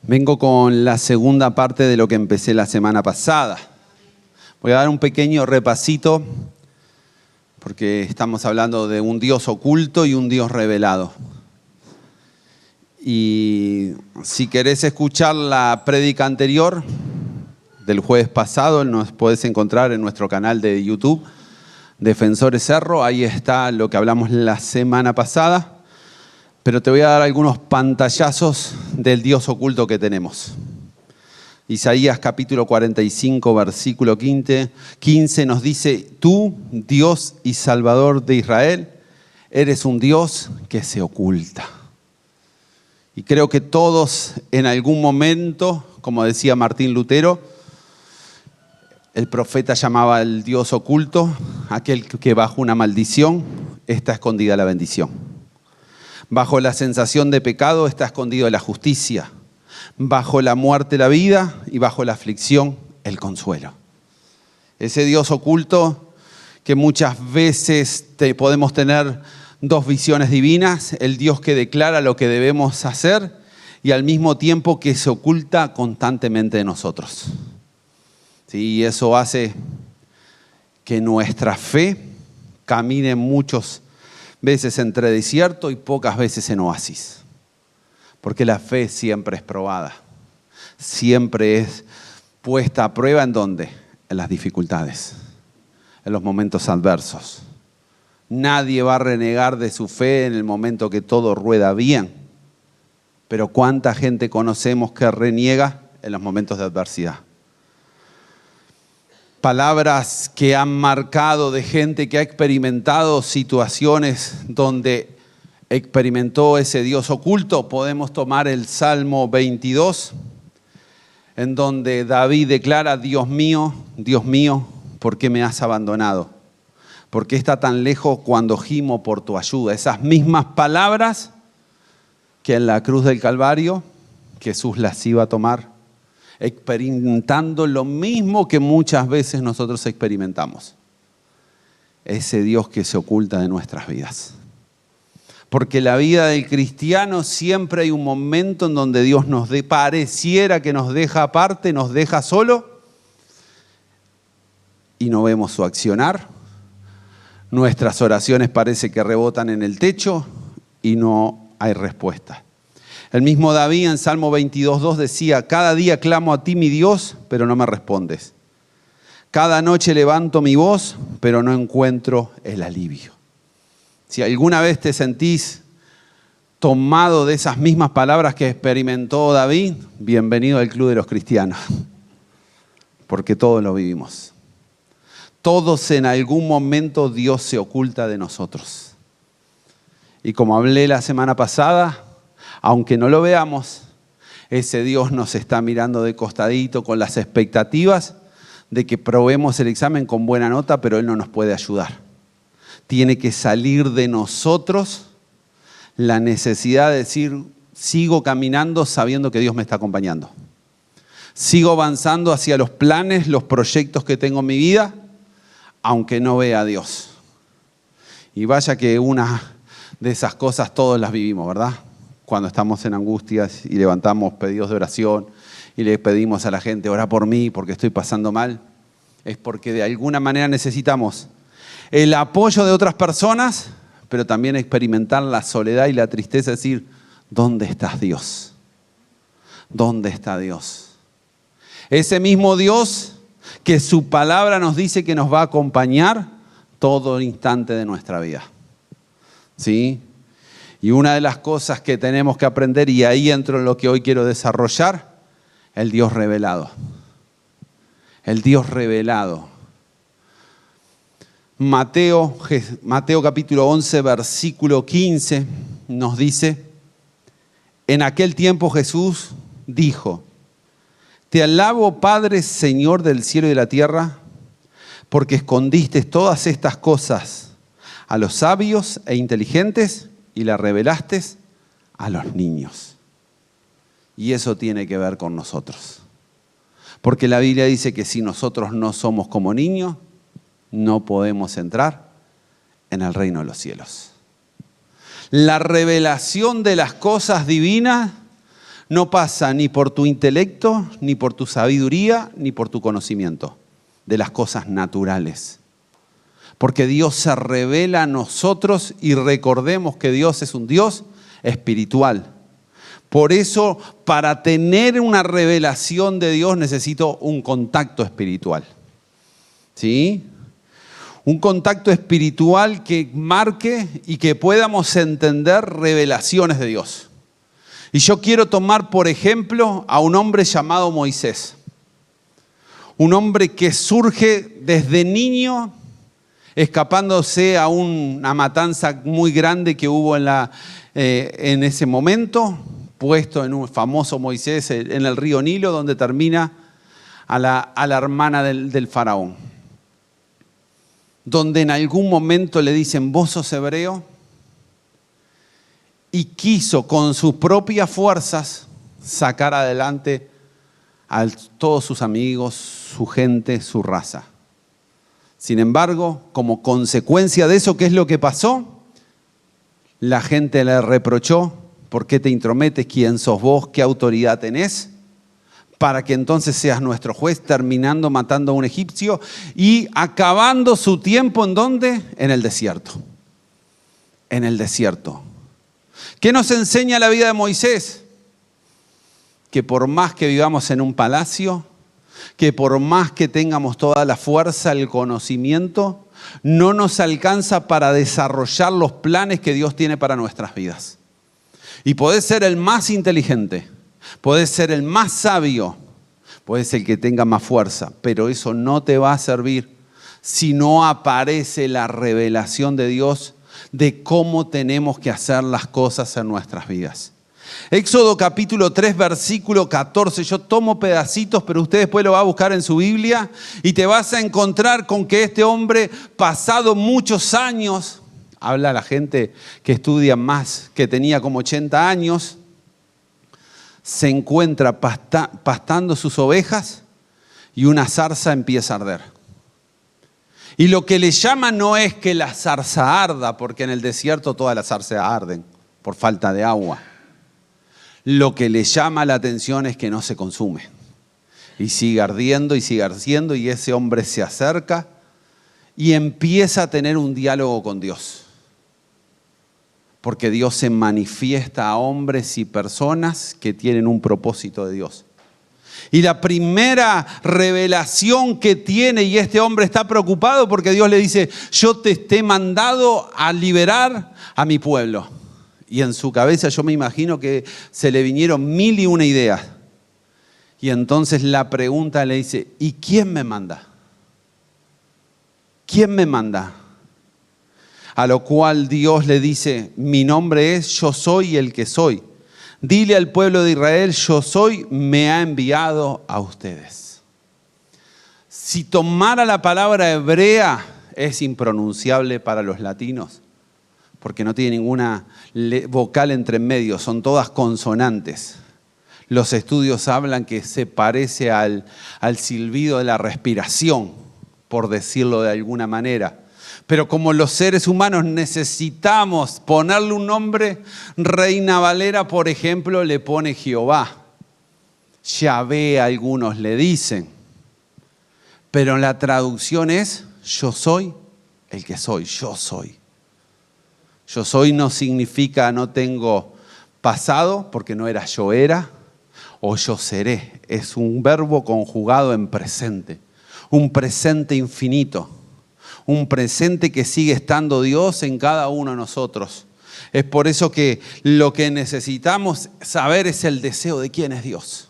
Vengo con la segunda parte de lo que empecé la semana pasada. Voy a dar un pequeño repasito porque estamos hablando de un Dios oculto y un Dios revelado. Y si querés escuchar la prédica anterior del jueves pasado, nos podés encontrar en nuestro canal de YouTube, Defensores Cerro. Ahí está lo que hablamos la semana pasada. Pero te voy a dar algunos pantallazos del Dios oculto que tenemos. Isaías capítulo 45, versículo 15 nos dice: tú, Dios y Salvador de Israel, eres un Dios que se oculta. Y creo que todos en algún momento, como decía Martín Lutero, el profeta llamaba al Dios oculto aquel que bajo una maldición está escondida la bendición. Bajo la sensación de pecado está escondido la justicia. Bajo la muerte la vida y bajo la aflicción el consuelo. Ese Dios oculto que muchas veces podemos tener dos visiones divinas. El Dios que declara lo que debemos hacer y al mismo tiempo que se oculta constantemente de nosotros. Sí, y eso hace que nuestra fe camine muchas veces entre desierto y pocas veces en oasis. Porque la fe siempre es probada. Siempre es puesta a prueba ¿en dónde? En las dificultades, en los momentos adversos. Nadie va a renegar de su fe en el momento que todo rueda bien. Pero ¿cuánta gente conocemos que reniega en los momentos de adversidad? Palabras que han marcado de gente que ha experimentado situaciones donde experimentó ese Dios oculto. Podemos tomar el Salmo 22, en donde David declara: Dios mío, ¿por qué me has abandonado? ¿Por qué está tan lejos cuando gimo por tu ayuda? Esas mismas palabras que en la cruz del Calvario Jesús las iba a tomar, experimentando lo mismo que muchas veces nosotros experimentamos. Ese Dios que se oculta de nuestras vidas. Porque la vida del cristiano siempre hay un momento en donde Dios pareciera que nos deja aparte, nos deja solo y no vemos su accionar. Nuestras oraciones parece que rebotan en el techo y no hay respuesta. El mismo David en Salmo 22:2 decía: cada día clamo a ti, mi Dios, pero no me respondes. Cada noche levanto mi voz, pero no encuentro el alivio. Si alguna vez te sentís tomado de esas mismas palabras que experimentó David, bienvenido al club de los cristianos, porque todos lo vivimos. Todos en algún momento Dios se oculta de nosotros. Y como hablé la semana pasada, aunque no lo veamos, ese Dios nos está mirando de costadito con las expectativas de que probemos el examen con buena nota, pero Él no nos puede ayudar. Tiene que salir de nosotros la necesidad de decir: sigo caminando sabiendo que Dios me está acompañando. Sigo avanzando hacia los planes, los proyectos que tengo en mi vida, aunque no vea a Dios. Y vaya que una de esas cosas todos las vivimos, ¿verdad? Cuando estamos en angustias y levantamos pedidos de oración y le pedimos a la gente: ora por mí porque estoy pasando mal, es porque de alguna manera necesitamos el apoyo de otras personas, pero también experimentar la soledad y la tristeza, decir: ¿dónde estás, Dios? ¿Dónde está Dios? Ese mismo Dios que su palabra nos dice que nos va a acompañar todo instante de nuestra vida. ¿Sí? Y una de las cosas que tenemos que aprender, y ahí entro en lo que hoy quiero desarrollar, el Dios revelado. El Dios revelado. Mateo capítulo 11, versículo 15 nos dice: en aquel tiempo Jesús dijo: te alabo, Padre, Señor del cielo y de la tierra, porque escondiste todas estas cosas a los sabios e inteligentes y la revelaste a los niños. Y eso tiene que ver con nosotros. Porque la Biblia dice que si nosotros no somos como niños, no podemos entrar en el reino de los cielos. La revelación de las cosas divinas no pasa ni por tu intelecto, ni por tu sabiduría, ni por tu conocimiento de las cosas naturales. Porque Dios se revela a nosotros y recordemos que Dios es un Dios espiritual. Por eso, para tener una revelación de Dios necesito un contacto espiritual. ¿Sí? Un contacto espiritual que marque y que podamos entender revelaciones de Dios. Y yo quiero tomar, por ejemplo, a un hombre llamado Moisés. Un hombre que surge desde niño, escapándose a una matanza muy grande que hubo en ese momento, puesto en un famoso Moisés en el río Nilo, donde termina a la hermana del faraón. Donde en algún momento le dicen, vos sos hebreo, y quiso con sus propias fuerzas sacar adelante a todos sus amigos, su gente, su raza. Sin embargo, como consecuencia de eso, ¿qué es lo que pasó? La gente le reprochó, ¿por qué te intrometes? ¿Quién sos vos? ¿Qué autoridad tenés? Para que entonces seas nuestro juez, terminando matando a un egipcio y acabando su tiempo, ¿en dónde? En el desierto. En el desierto. ¿Qué nos enseña la vida de Moisés? Que por más que vivamos en un palacio, que por más que tengamos toda la fuerza, el conocimiento, no nos alcanza para desarrollar los planes que Dios tiene para nuestras vidas. Y podés ser el más inteligente, podés ser el más sabio, podés ser el que tenga más fuerza, pero eso no te va a servir si no aparece la revelación de Dios de cómo tenemos que hacer las cosas en nuestras vidas. Éxodo capítulo 3, versículo 14. Yo tomo pedacitos, pero usted después lo va a buscar en su Biblia y te vas a encontrar con que este hombre, pasado muchos años, habla la gente que estudia más, que tenía como 80 años, se encuentra pastando sus ovejas y una zarza empieza a arder. Y lo que le llama no es que la zarza arda, porque en el desierto todas las zarzas arden por falta de agua. Lo que le llama la atención es que no se consume. Y sigue ardiendo y ese hombre se acerca y empieza a tener un diálogo con Dios. Porque Dios se manifiesta a hombres y personas que tienen un propósito de Dios. Y la primera revelación que tiene, y este hombre está preocupado porque Dios le dice, yo te he mandado a liberar a mi pueblo. Y en su cabeza yo me imagino que se le vinieron 1001 ideas. Y entonces la pregunta le dice, ¿y quién me manda? ¿Quién me manda? A lo cual Dios le dice, mi nombre es Yo Soy el que soy. Dile al pueblo de Israel, Yo Soy, me ha enviado a ustedes. Si tomara la palabra hebrea, es impronunciable para los latinos, porque no tiene ninguna vocal entre medio, son todas consonantes. Los estudios hablan que se parece al silbido de la respiración, por decirlo de alguna manera. Pero como los seres humanos necesitamos ponerle un nombre, Reina Valera, por ejemplo, le pone Jehová. Yahvé algunos le dicen. Pero la traducción es, yo soy el que soy, yo soy. Yo soy no significa no tengo pasado, porque no era yo era, o yo seré. Es un verbo conjugado en presente, un presente infinito. Un presente que sigue estando Dios en cada uno de nosotros. Es por eso que lo que necesitamos saber es el deseo de quién es Dios.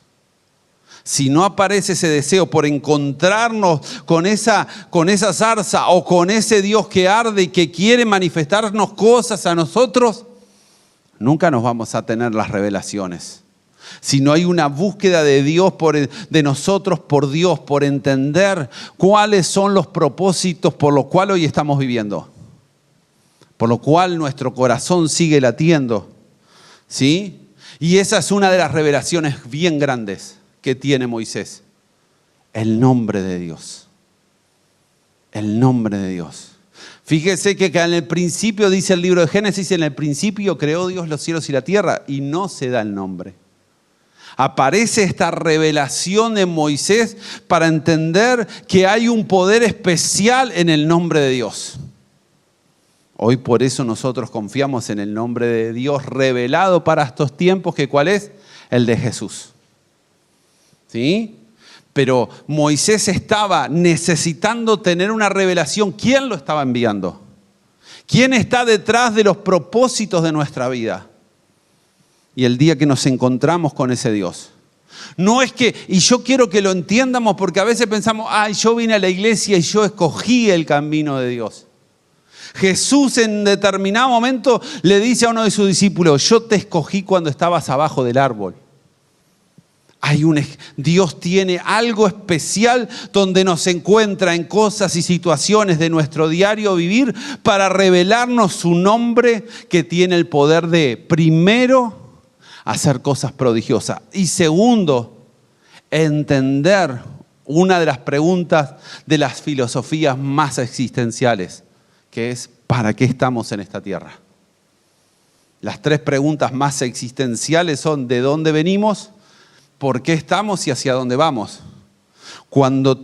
Si no aparece ese deseo por encontrarnos con esa zarza o con ese Dios que arde y que quiere manifestarnos cosas a nosotros, nunca nos vamos a tener las revelaciones. Si no hay una búsqueda de Dios, de nosotros por Dios, por entender cuáles son los propósitos por los cuales hoy estamos viviendo, por lo cual nuestro corazón sigue latiendo, ¿sí? Y esa es una de las revelaciones bien grandes que tiene Moisés. El nombre de Dios. El nombre de Dios. Fíjese que en el principio, dice el libro de Génesis, en el principio creó Dios los cielos y la tierra y no se da el nombre. Aparece esta revelación en Moisés para entender que hay un poder especial en el nombre de Dios. Hoy por eso nosotros confiamos en el nombre de Dios revelado para estos tiempos, que ¿cuál es? El de Jesús. ¿Sí? Pero Moisés estaba necesitando tener una revelación. ¿Quién lo estaba enviando? ¿Quién está detrás de los propósitos de nuestra vida? Y el día que nos encontramos con ese Dios. No es que, y yo quiero que lo entiendamos porque a veces pensamos, ay, yo vine a la iglesia y yo escogí el camino de Dios. Jesús en determinado momento le dice a uno de sus discípulos, yo te escogí cuando estabas abajo del árbol. Dios tiene algo especial donde nos encuentra en cosas y situaciones de nuestro diario vivir para revelarnos su nombre que tiene el poder de, primero, hacer cosas prodigiosas y segundo, entender una de las preguntas de las filosofías más existenciales, que es ¿para qué estamos en esta tierra? Las tres preguntas más existenciales son ¿de dónde venimos? ¿Por qué estamos y hacia dónde vamos? Cuando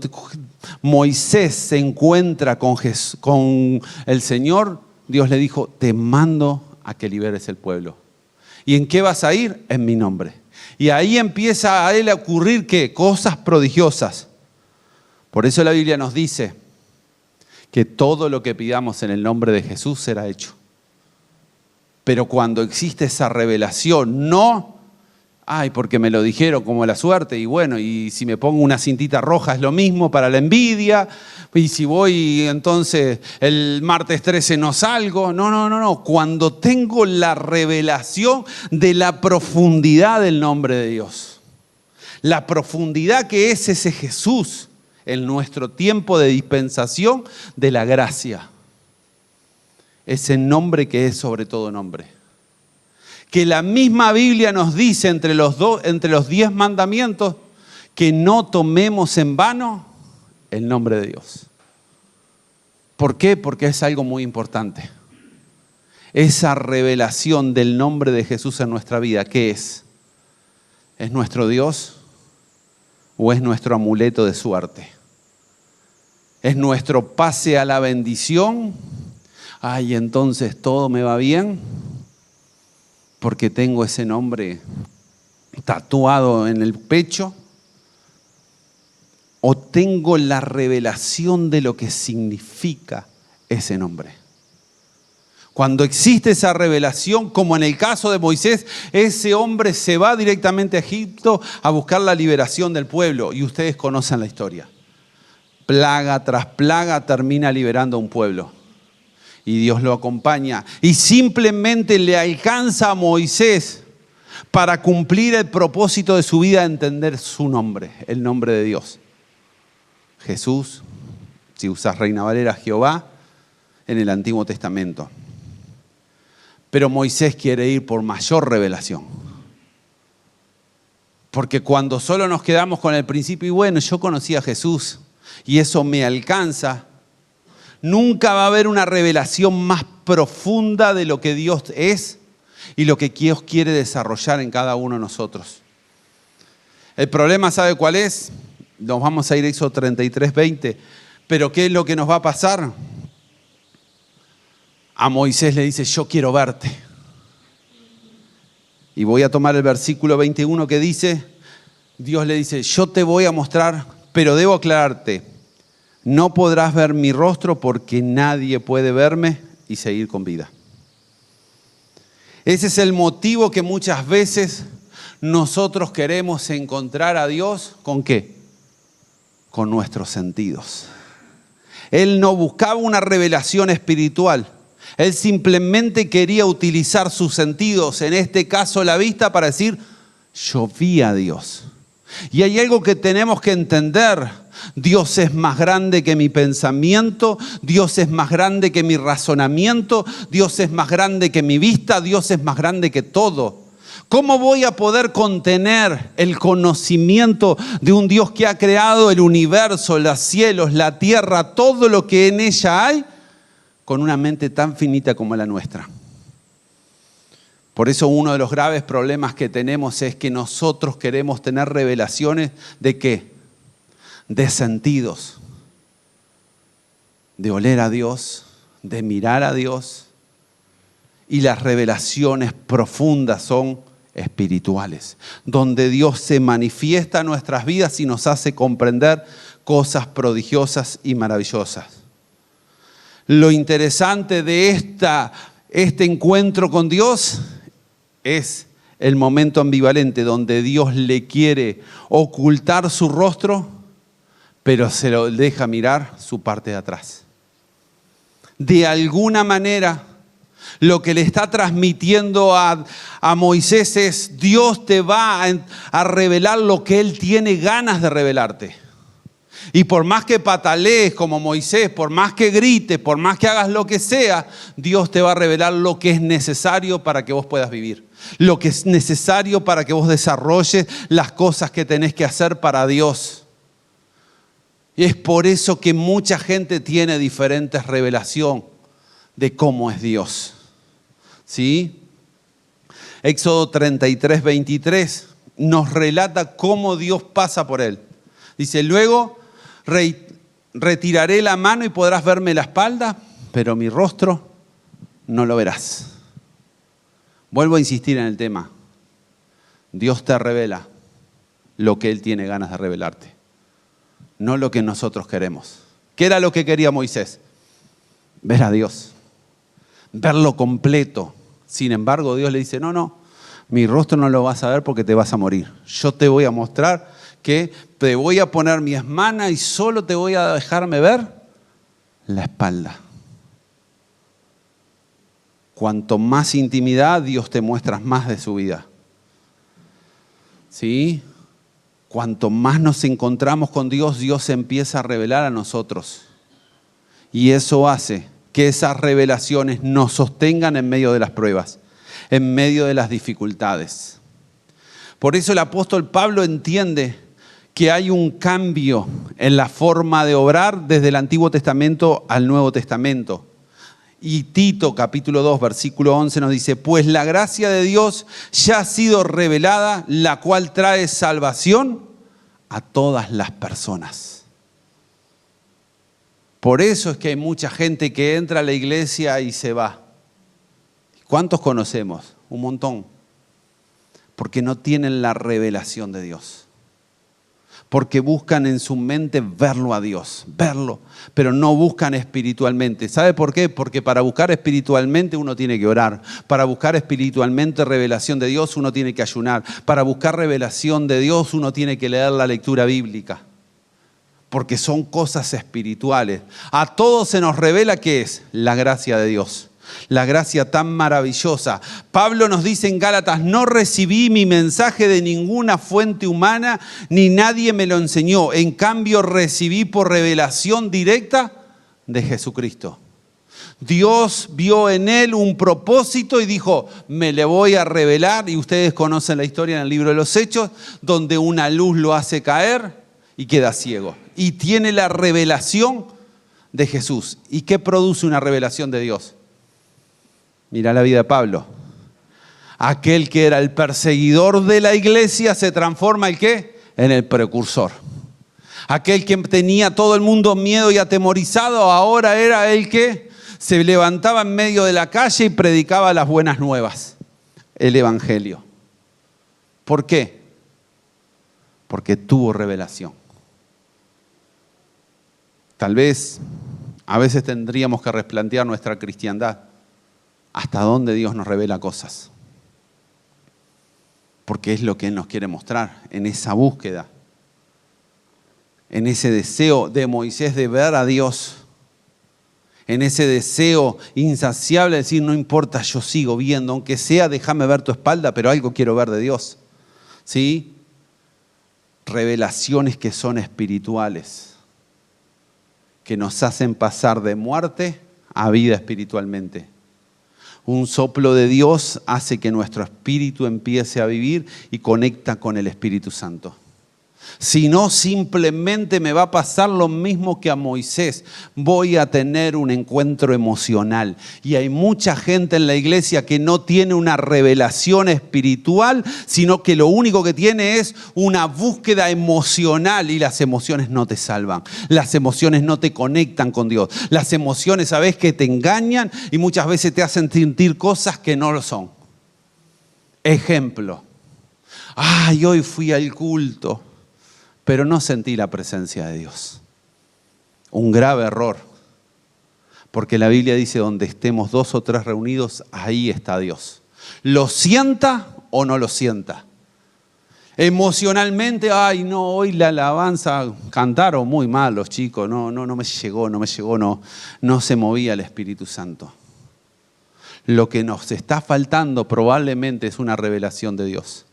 Moisés se encuentra con el Señor, Dios le dijo, te mando a que liberes el pueblo. ¿Y en qué vas a ir? En mi nombre. Y ahí empieza a él a ocurrir ¿qué? Cosas prodigiosas. Por eso la Biblia nos dice que todo lo que pidamos en el nombre de Jesús será hecho. Pero cuando existe esa revelación, no, ay, porque me lo dijeron como la suerte, y bueno, y si me pongo una cintita roja es lo mismo para la envidia, y si voy entonces el martes 13 no salgo. No. Cuando tengo la revelación de la profundidad del nombre de Dios, la profundidad que es ese Jesús en nuestro tiempo de dispensación de la gracia, ese nombre que es sobre todo nombre. Que la misma Biblia nos dice entre los 10 mandamientos que no tomemos en vano el nombre de Dios. ¿Por qué? Porque es algo muy importante. Esa revelación del nombre de Jesús en nuestra vida, ¿qué es? ¿Es nuestro Dios o es nuestro amuleto de suerte? ¿Es nuestro pase a la bendición? Ay, entonces todo me va bien porque tengo ese nombre tatuado en el pecho, o tengo la revelación de lo que significa ese nombre. Cuando existe esa revelación, como en el caso de Moisés, ese hombre se va directamente a Egipto a buscar la liberación del pueblo, y ustedes conocen la historia. Plaga tras plaga termina liberando a un pueblo. Y Dios lo acompaña y simplemente le alcanza a Moisés para cumplir el propósito de su vida, entender su nombre, el nombre de Dios. Jesús, si usas Reina Valera, Jehová, en el Antiguo Testamento. Pero Moisés quiere ir por mayor revelación. Porque cuando solo nos quedamos con el principio, y bueno, yo conocí a Jesús y eso me alcanza, nunca va a haber una revelación más profunda de lo que Dios es y lo que Dios quiere desarrollar en cada uno de nosotros. El problema, ¿sabe cuál es? Nos vamos a ir a Éxodo 33:20. Pero ¿qué es lo que nos va a pasar? A Moisés le dice, yo quiero verte. Y voy a tomar el versículo 21 que dice, Dios le dice, yo te voy a mostrar, pero debo aclararte, no podrás ver mi rostro porque nadie puede verme y seguir con vida. Ese es el motivo que muchas veces nosotros queremos encontrar a Dios. ¿Con qué? Con nuestros sentidos. Él no buscaba una revelación espiritual. Él simplemente quería utilizar sus sentidos, en este caso la vista, para decir, yo vi a Dios. Y hay algo que tenemos que entender. Dios es más grande que mi pensamiento, Dios es más grande que mi razonamiento, Dios es más grande que mi vista, Dios es más grande que todo. ¿Cómo voy a poder contener el conocimiento de un Dios que ha creado el universo, los cielos, la tierra, todo lo que en ella hay, con una mente tan finita como la nuestra? Por eso uno de los graves problemas que tenemos es que nosotros queremos tener revelaciones ¿de qué? De sentidos, de oler a Dios, de mirar a Dios. Y las revelaciones profundas son espirituales, donde Dios se manifiesta en nuestras vidas y nos hace comprender cosas prodigiosas y maravillosas. Lo interesante de este encuentro con Dios es el momento ambivalente donde Dios le quiere ocultar su rostro, pero se lo deja mirar su parte de atrás. De alguna manera, lo que le está transmitiendo a Moisés es: Dios te va a revelar lo que Él tiene ganas de revelarte. Y por más que patalees como Moisés, por más que grites, por más que hagas lo que sea, Dios te va a revelar lo que es necesario para que vos puedas vivir. Lo que es necesario para que vos desarrolles las cosas que tenés que hacer para Dios. Y es por eso que mucha gente tiene diferentes revelaciones de cómo es Dios. ¿Sí? Éxodo 33, 23 nos relata cómo Dios pasa por él. Dice: luego retiraré la mano y podrás verme la espalda, pero mi rostro no lo verás. Vuelvo a insistir en el tema. Dios te revela lo que Él tiene ganas de revelarte, no lo que nosotros queremos. ¿Qué era lo que quería Moisés? Ver a Dios, verlo completo. Sin embargo, Dios le dice: no, mi rostro no lo vas a ver porque te vas a morir. Yo te voy a mostrar que te voy a poner mi manos y solo te voy a dejarme ver la espalda. Cuanto más intimidad, Dios te muestra más de su vida. ¿Sí? Cuanto más nos encontramos con Dios, Dios se empieza a revelar a nosotros. Y eso hace que esas revelaciones nos sostengan en medio de las pruebas, en medio de las dificultades. Por eso el apóstol Pablo entiende que hay un cambio en la forma de obrar desde el Antiguo Testamento al Nuevo Testamento. Y Tito capítulo 2 versículo 11 nos dice: pues la gracia de Dios ya ha sido revelada, la cual trae salvación a todas las personas. Por eso es que hay mucha gente que entra a la iglesia y se va. ¿Cuántos conocemos? Un montón. Porque no tienen la revelación de Dios. Porque buscan en su mente verlo a Dios, verlo, pero no buscan espiritualmente. ¿Sabe por qué? Porque para buscar espiritualmente uno tiene que orar. Para buscar espiritualmente revelación de Dios uno tiene que ayunar. Para buscar revelación de Dios uno tiene que leer la lectura bíblica. Porque son cosas espirituales. A todos se nos revela ¿qué es? La gracia de Dios. La gracia tan maravillosa. Pablo nos dice en Gálatas: no recibí mi mensaje de ninguna fuente humana, ni nadie me lo enseñó. En cambio recibí por revelación directa de Jesucristo. Dios vio en él un propósito y dijo: me le voy a revelar. Y ustedes conocen la historia en el libro de los Hechos, donde una luz lo hace caer y queda ciego. Y tiene la revelación de Jesús. ¿Y qué produce una revelación de Dios? Mira la vida de Pablo. Aquel que era el perseguidor de la iglesia se transforma ¿en qué? En el precursor. Aquel que tenía todo el mundo miedo y atemorizado, ahora era el que se levantaba en medio de la calle y predicaba las buenas nuevas, el evangelio. ¿Por qué? Porque tuvo revelación. Tal vez a veces tendríamos que replantear nuestra cristiandad. ¿Hasta dónde Dios nos revela cosas? Porque es lo que Él nos quiere mostrar en esa búsqueda, en ese deseo de Moisés de ver a Dios, en ese deseo insaciable de decir: no importa, yo sigo viendo, aunque sea déjame ver tu espalda, pero algo quiero ver de Dios. ¿Sí? Revelaciones que son espirituales, que nos hacen pasar de muerte a vida espiritualmente. Un soplo de Dios hace que nuestro espíritu empiece a vivir y conecta con el Espíritu Santo. Si no, simplemente me va a pasar lo mismo que a Moisés. Voy a tener un encuentro emocional. Y hay mucha gente en la iglesia que no tiene una revelación espiritual, sino que lo único que tiene es una búsqueda emocional. Y las emociones no te salvan. Las emociones no te conectan con Dios. Las emociones, sabes, que te engañan y muchas veces te hacen sentir cosas que no lo son. Ejemplo. Ay, hoy fui al culto, pero no sentí la presencia de Dios. Un grave error, porque la Biblia dice, donde estemos 2 o 3 reunidos, ahí está Dios. ¿Lo sienta o no lo sienta? Emocionalmente, ay no, hoy la alabanza cantaron muy mal los chicos, no me llegó, no se movía el Espíritu Santo. Lo que nos está faltando probablemente es una revelación de Dios.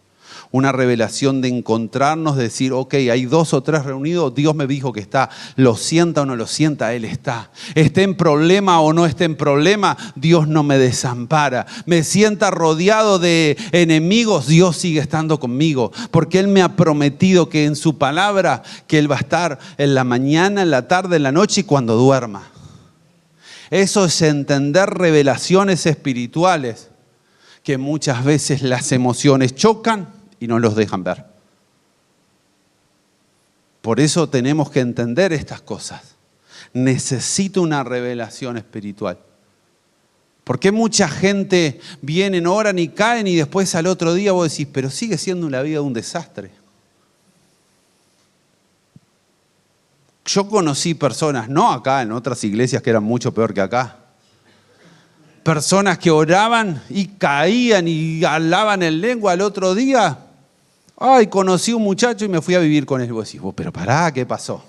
Una revelación de encontrarnos, de decir, ok, hay 2 o 3 reunidos, Dios me dijo que está, lo sienta o no lo sienta, Él está. Esté en problema o no esté en problema, Dios no me desampara. Me sienta rodeado de enemigos, Dios sigue estando conmigo. Porque Él me ha prometido que en su palabra, que Él va a estar en la mañana, en la tarde, en la noche y cuando duerma. Eso es entender revelaciones espirituales, que muchas veces las emociones chocan y no los dejan ver. Por eso tenemos que entender estas cosas. Necesito una revelación espiritual. ¿Por qué mucha gente vienen, oran y caen y después al otro día vos decís, pero sigue siendo la vida un desastre? Yo conocí personas, no acá, en otras iglesias que eran mucho peor que acá. Personas que oraban y caían y hablaban en lengua al otro día. Ay, conocí un muchacho y me fui a vivir con él. Vos decís, pero pará, ¿qué pasó?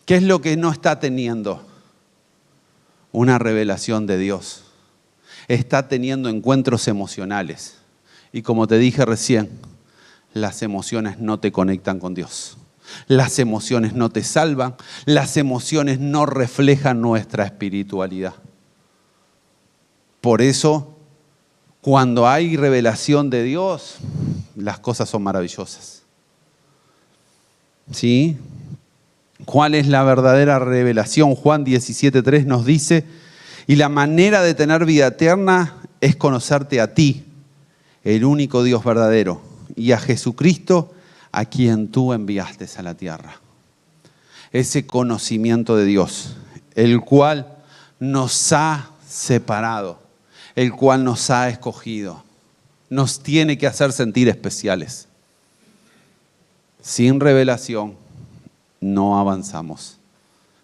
¿Qué es lo que no está teniendo? Una revelación de Dios. Está teniendo encuentros emocionales. Y como te dije recién, las emociones no te conectan con Dios. Las emociones no te salvan. Las emociones no reflejan nuestra espiritualidad. Por eso, cuando hay revelación de Dios, las cosas son maravillosas. ¿Sí? ¿Cuál es la verdadera revelación? Juan 17:3 nos dice, y la manera de tener vida eterna es conocerte a ti, el único Dios verdadero, y a Jesucristo, a quien tú enviaste a la tierra. Ese conocimiento de Dios, el cual nos ha separado, el cual nos ha escogido, nos tiene que hacer sentir especiales. Sin revelación no avanzamos,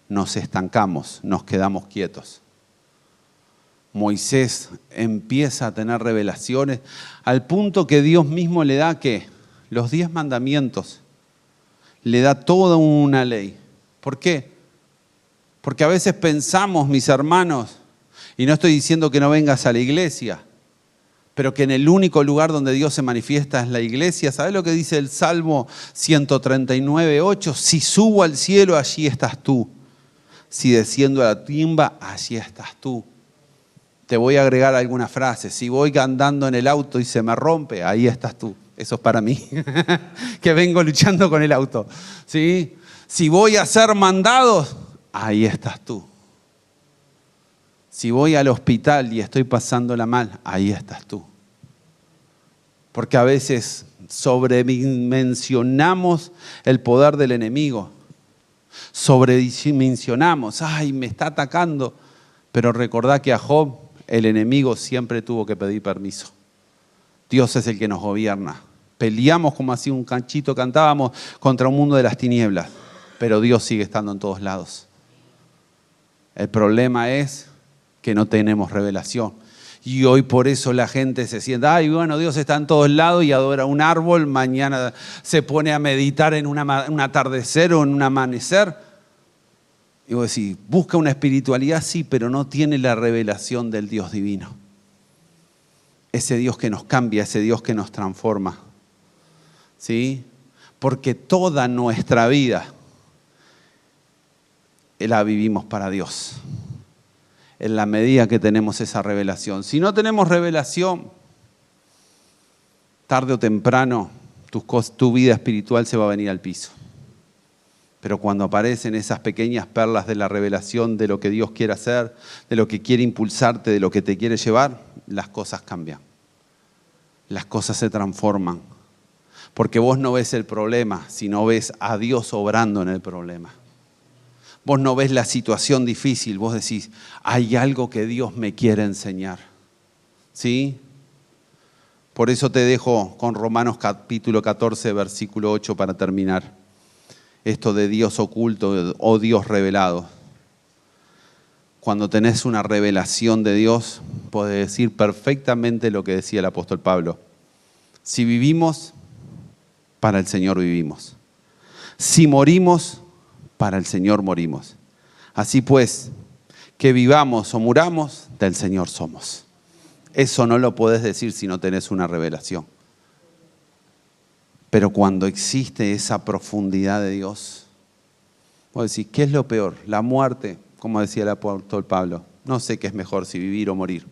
nos estancamos, nos quedamos quietos. Moisés empieza a tener revelaciones al punto que Dios mismo le da ¿qué? Los 10 mandamientos, le da toda una ley. ¿Por qué? Porque a veces pensamos, mis hermanos, y no estoy diciendo que no vengas a la iglesia, pero que en el único lugar donde Dios se manifiesta es la iglesia. ¿Sabes lo que dice el Salmo 139:8? Si subo al cielo, allí estás tú. Si desciendo a la tumba, allí estás tú. Te voy a agregar alguna frase. Si voy andando en el auto y se me rompe, ahí estás tú. Eso es para mí, que vengo luchando con el auto. ¿Sí? Si voy a ser mandado, ahí estás tú. Si voy al hospital y estoy pasándola mal, ahí estás tú. Porque a veces sobredimensionamos el poder del enemigo. Sobredimensionamos, ay, me está atacando. Pero recordá que a Job el enemigo siempre tuvo que pedir permiso. Dios es el que nos gobierna. Peleamos, como así un canchito cantábamos, contra un mundo de las tinieblas. Pero Dios sigue estando en todos lados. El problema es que no tenemos revelación. Y hoy por eso la gente se siente, ay, bueno, Dios está en todos lados y adora un árbol, mañana se pone a meditar en un atardecer o en un amanecer. Y vos decís, busca una espiritualidad, sí, pero no tiene la revelación del Dios divino. Ese Dios que nos cambia, ese Dios que nos transforma. ¿Sí? Porque toda nuestra vida la vivimos para Dios. En la medida que tenemos esa revelación. Si no tenemos revelación, tarde o temprano tu vida espiritual se va a venir al piso. Pero cuando aparecen esas pequeñas perlas de la revelación de lo que Dios quiere hacer, de lo que quiere impulsarte, de lo que te quiere llevar, las cosas cambian. Las cosas se transforman. Porque vos no ves el problema, sino ves a Dios obrando en el problema. Vos no ves la situación difícil, vos decís, hay algo que Dios me quiere enseñar. ¿Sí? Por eso te dejo con Romanos capítulo 14, versículo 8 para terminar. Esto de Dios oculto o Dios revelado. Cuando tenés una revelación de Dios, podés decir perfectamente lo que decía el apóstol Pablo. Si vivimos, para el Señor vivimos. Si morimos, para el Señor morimos. Así pues, que vivamos o muramos, del Señor somos. Eso no lo podés decir si no tenés una revelación. Pero cuando existe esa profundidad de Dios, vos decís, ¿qué es lo peor? La muerte, como decía el apóstol Pablo. No sé qué es mejor, si vivir o morir.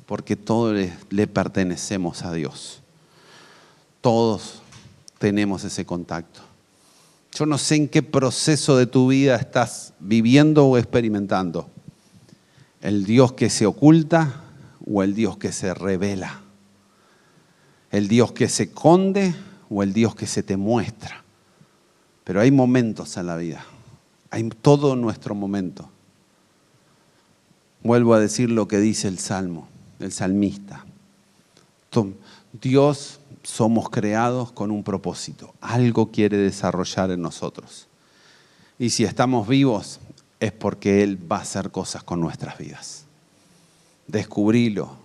Porque todos le pertenecemos a Dios. Todos tenemos ese contacto. Yo no sé en qué proceso de tu vida estás viviendo o experimentando. El Dios que se oculta o el Dios que se revela. El Dios que se esconde o el Dios que se te muestra. Pero hay momentos en la vida. Hay todo nuestro momento. Vuelvo a decir lo que dice el Salmo, el salmista. Dios, somos creados con un propósito. Algo quiere desarrollar en nosotros. Y si estamos vivos, es porque Él va a hacer cosas con nuestras vidas. Descubrilo.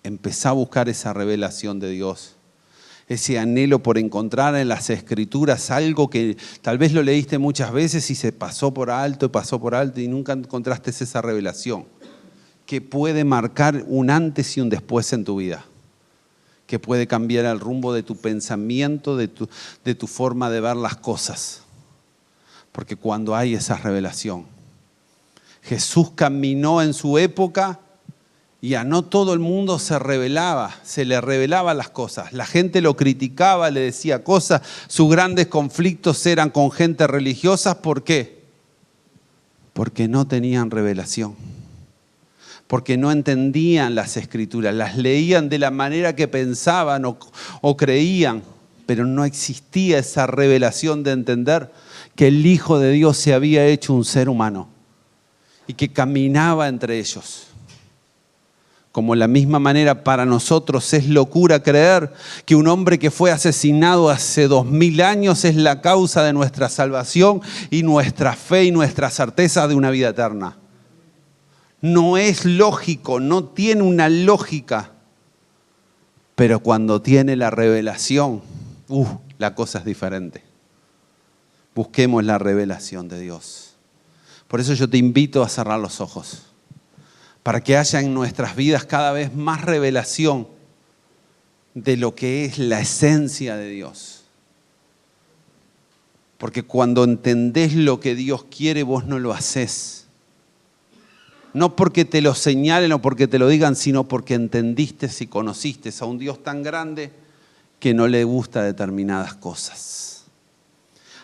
Empezá a buscar esa revelación de Dios. Ese anhelo por encontrar en las Escrituras algo que tal vez lo leíste muchas veces y se pasó por alto y nunca encontraste esa revelación que puede marcar un antes y un después en tu vida, que puede cambiar el rumbo de tu pensamiento, de tu forma de ver las cosas. Porque cuando hay esa revelación, Jesús caminó en su época y a no todo el mundo se le revelaba las cosas. La gente lo criticaba, le decía cosas. Sus grandes conflictos eran con gente religiosa. ¿Por qué? Porque no tenían revelación. Porque no entendían las Escrituras. Las leían de la manera que pensaban o creían. Pero no existía esa revelación de entender que el Hijo de Dios se había hecho un ser humano y que caminaba entre ellos. Como la misma manera para nosotros es locura creer que un hombre que fue asesinado hace 2000 años es la causa de nuestra salvación y nuestra fe y nuestra certeza de una vida eterna. No es lógico, no tiene una lógica. Pero cuando tiene la revelación, la cosa es diferente. Busquemos la revelación de Dios. Por eso yo te invito a cerrar los ojos. Para que haya en nuestras vidas cada vez más revelación de lo que es la esencia de Dios. Porque cuando entendés lo que Dios quiere, vos no lo hacés. No porque te lo señalen o porque te lo digan, sino porque entendiste y conociste a un Dios tan grande que no le gusta determinadas cosas.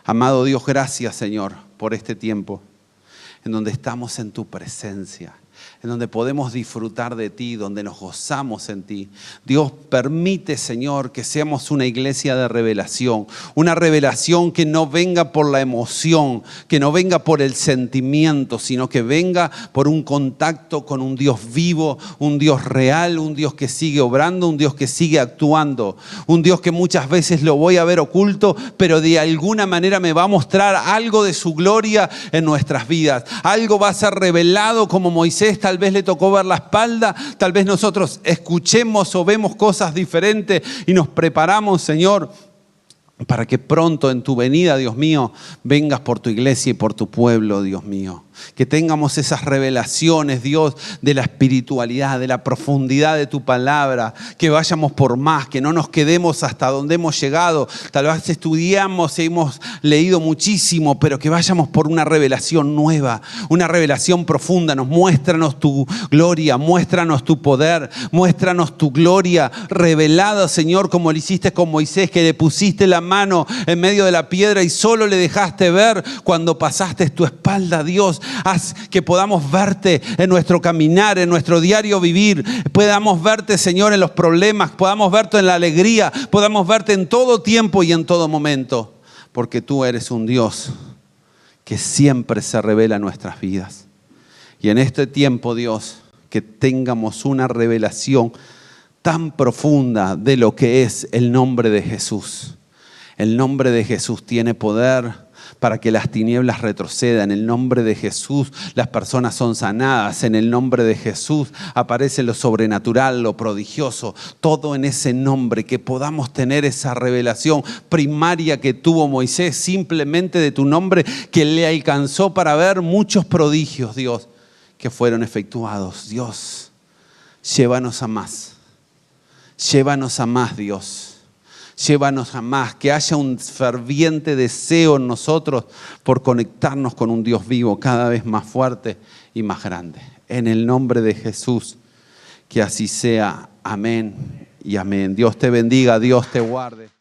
Amado Dios, gracias, Señor, por este tiempo en donde estamos en tu presencia, en donde podemos disfrutar de ti, donde nos gozamos en ti. Dios, permite, Señor, que seamos una iglesia de revelación, una revelación que no venga por la emoción, que no venga por el sentimiento, sino que venga por un contacto con un Dios vivo, un Dios real, un Dios que sigue obrando, un Dios que sigue actuando, un Dios que muchas veces lo voy a ver oculto, pero de alguna manera me va a mostrar algo de su gloria en nuestras vidas. Algo va a ser revelado como Moisés tal vez le tocó ver la espalda, tal vez nosotros escuchemos o vemos cosas diferentes y nos preparamos, Señor, para que pronto en tu venida, Dios mío, vengas por tu iglesia y por tu pueblo, Dios mío. Que tengamos esas revelaciones, Dios, de la espiritualidad, de la profundidad de tu palabra. Que vayamos por más, que no nos quedemos hasta donde hemos llegado. Tal vez estudiamos, hemos leído muchísimo, pero que vayamos por una revelación nueva, una revelación profunda. Muéstranos tu gloria, muéstranos tu poder, muéstranos tu gloria revelada, Señor, como lo hiciste con Moisés, que le pusiste la mano en medio de la piedra y solo le dejaste ver cuando pasaste tu espalda, Dios. Haz que podamos verte en nuestro caminar, en nuestro diario vivir. Podamos verte, Señor, en los problemas, podamos verte en la alegría, podamos verte en todo tiempo y en todo momento. Porque tú eres un Dios que siempre se revela en nuestras vidas. Y en este tiempo, Dios, que tengamos una revelación tan profunda de lo que es el nombre de Jesús. El nombre de Jesús tiene poder para que las tinieblas retrocedan. En el nombre de Jesús las personas son sanadas. En el nombre de Jesús aparece lo sobrenatural, lo prodigioso. Todo en ese nombre, que podamos tener esa revelación primaria que tuvo Moisés, simplemente de tu nombre, que le alcanzó para ver muchos prodigios, Dios, que fueron efectuados. Dios, llévanos a más. Llévanos a más, Dios. Llévanos a más, que haya un ferviente deseo en nosotros por conectarnos con un Dios vivo cada vez más fuerte y más grande. En el nombre de Jesús, que así sea. Amén y amén. Dios te bendiga, Dios te guarde.